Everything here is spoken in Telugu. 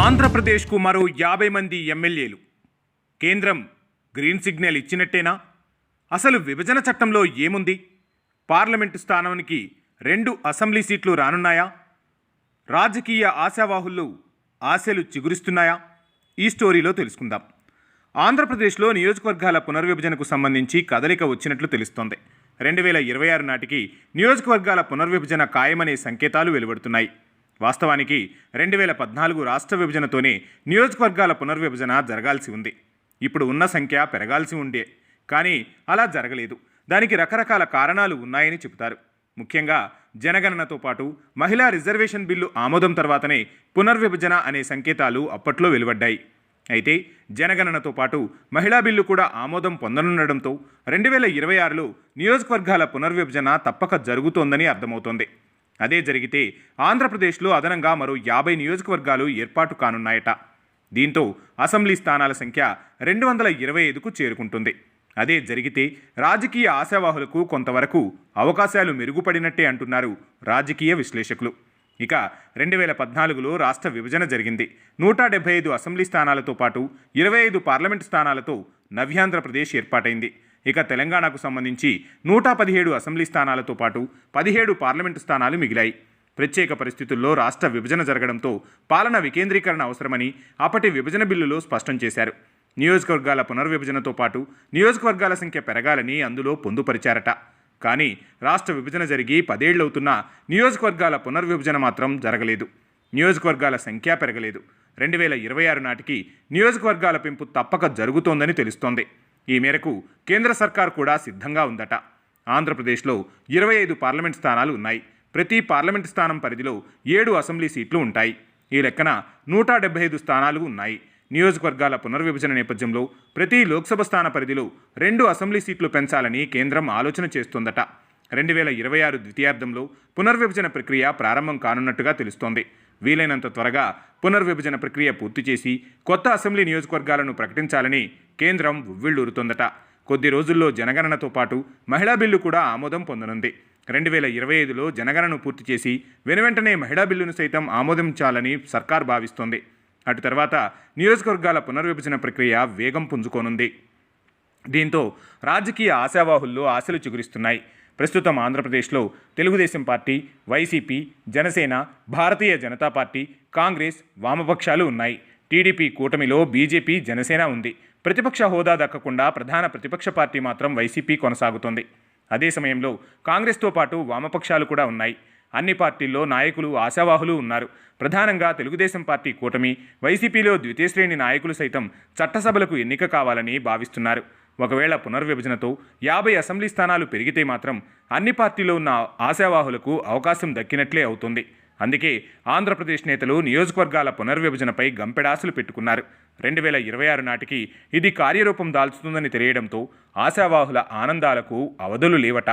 ఆంధ్రప్రదేశ్కు మరో 50 మంది ఎమ్మెల్యేలు. కేంద్రం గ్రీన్ సిగ్నల్ ఇచ్చినట్టేనా? అసలు విభజన చట్టంలో ఏముంది? పార్లమెంటు స్థానానికి 2 అసెంబ్లీ సీట్లు రానున్నాయా? రాజకీయ ఆశావాహుల్లో ఆశలు చిగురిస్తున్నాయా? ఈ స్టోరీలో తెలుసుకుందాం. ఆంధ్రప్రదేశ్లో నియోజకవర్గాల పునర్విభజనకు సంబంధించి కదలిక వచ్చినట్లు తెలుస్తోంది. 2026 నాటికి నియోజకవర్గాల పునర్విభజన ఖాయమనే సంకేతాలు వెలువడుతున్నాయి. వాస్తవానికి 2014 రాష్ట్ర విభజనతోనే నియోజకవర్గాల పునర్విభజన జరగాల్సి ఉంది. ఇప్పుడు ఉన్న సంఖ్య పెరగాల్సి ఉండే, కానీ అలా జరగలేదు. దానికి రకరకాల కారణాలు ఉన్నాయని చెబుతారు. ముఖ్యంగా జనగణనతో పాటు మహిళా రిజర్వేషన్ బిల్లు ఆమోదం తర్వాతనే పునర్విభజన అనే సంకేతాలు అప్పట్లో వెలువడ్డాయి. అయితే జనగణనతో పాటు మహిళా బిల్లు కూడా ఆమోదం పొందనుండడంతో 2026లో నియోజకవర్గాల పునర్విభజన తప్పక జరుగుతోందని అర్థమవుతోంది. అదే జరిగితే ఆంధ్రప్రదేశ్లో అదనంగా మరో 50 నియోజకవర్గాలు ఏర్పాటు కానున్నాయట. దీంతో అసెంబ్లీ స్థానాల సంఖ్య 225కు చేరుకుంటుంది. అదే జరిగితే రాజకీయ ఆశావాహులకు కొంతవరకు అవకాశాలు మెరుగుపడినట్టే అంటున్నారు రాజకీయ విశ్లేషకులు. ఇక 2014లో రాష్ట్ర విభజన జరిగింది. 175 అసెంబ్లీ స్థానాలతో పాటు 25 పార్లమెంటు స్థానాలతో నవ్యాంధ్రప్రదేశ్ ఏర్పాటైంది. ఇక తెలంగాణకు సంబంధించి 117 అసెంబ్లీ స్థానాలతో పాటు 17 పార్లమెంటు స్థానాలు మిగిలాయి. ప్రత్యేక పరిస్థితుల్లో రాష్ట్ర విభజన జరగడంతో పాలన వికేంద్రీకరణ అవసరమని అప్పటి విభజన బిల్లులో స్పష్టం చేశారు. నియోజకవర్గాల పునర్విభజనతో పాటు నియోజకవర్గాల సంఖ్య పెరగాలని అందులో పొందుపరిచారట. కానీ రాష్ట్ర విభజన జరిగి 10 ఏళ్లవుతున్నా నియోజకవర్గాల పునర్విభజన మాత్రం జరగలేదు. నియోజకవర్గాల సంఖ్య పెరగలేదు. 2026 నాటికి నియోజకవర్గాల పెంపు తప్పక జరుగుతోందని తెలుస్తోంది. ఈ మేరకు కేంద్ర సర్కార్ కూడా సిద్ధంగా ఉందట. ఆంధ్రప్రదేశ్లో 25 పార్లమెంట్ స్థానాలు ఉన్నాయి. ప్రతి పార్లమెంటు స్థానం పరిధిలో 7 అసెంబ్లీ సీట్లు ఉంటాయి. ఈ లెక్కన 175 స్థానాలు ఉన్నాయి. నియోజకవర్గాల పునర్విభజన నేపథ్యంలో ప్రతి లోక్సభ స్థాన పరిధిలో 2 అసెంబ్లీ సీట్లు పెంచాలని కేంద్రం ఆలోచన చేస్తోందట. 2026 ద్వితీయార్థంలో పునర్విభజన ప్రక్రియ ప్రారంభం కానున్నట్టుగా తెలుస్తోంది. వీలైనంత త్వరగా పునర్విభజన ప్రక్రియ పూర్తి చేసి కొత్త అసెంబ్లీ నియోజకవర్గాలను ప్రకటించాలని కేంద్రం ఉవ్విళ్లూరుతోందట. కొద్ది రోజుల్లో జనగణనతో పాటు మహిళా బిల్లు కూడా ఆమోదం పొందనుంది. 2025లో జనగణనను పూర్తి చేసి వెనువెంటనే మహిళా బిల్లును సైతం ఆమోదించాలని సర్కార్ భావిస్తోంది. అటు తర్వాత నియోజకవర్గాల పునర్విభజన ప్రక్రియ వేగం పుంజుకోనుంది. దీంతో రాజకీయ ఆశావాహుల్లో ఆశలు చిగురిస్తున్నాయి. ప్రస్తుతం ఆంధ్రప్రదేశ్లో Telugu Desam party, YCP, Janasena, Bharatiya Janata party, Congress, వామపక్షాలు ఉన్నాయి. టీడీపీ కూటమిలో బీజేపీ, జనసేన ఉంది. ప్రతిపక్ష హోదా దక్కకుండా ప్రధాన ప్రతిపక్ష పార్టీ మాత్రం వైసీపీ కొనసాగుతోంది. అదే సమయంలో కాంగ్రెస్తో పాటు వామపక్షాలు కూడా ఉన్నాయి. అన్ని పార్టీల్లో నాయకులు, ఆశావాహులు ఉన్నారు. ప్రధానంగా తెలుగుదేశం పార్టీ కూటమి, వైసీపీలో ద్వితీయ శ్రేణి నాయకులు సైతం చట్టసభలకు ఎన్నిక కావాలని భావిస్తున్నారు. ఒకవేళ పునర్విభజనతో 50 అసెంబ్లీ స్థానాలు పెరిగితే మాత్రం అన్ని పార్టీలో ఉన్న ఆశావాహులకు అవకాశం దక్కినట్లే అవుతుంది. అందుకే ఆంధ్రప్రదేశ్ నేతలు నియోజకవర్గాల పునర్విభజనపై గంపెడాసులు పెట్టుకున్నారు. 2026 నాటికి ఇది కార్యరూపం దాల్చుతుందని తెలియడంతో ఆశావాహుల ఆనందాలకు అవధులు లేవట.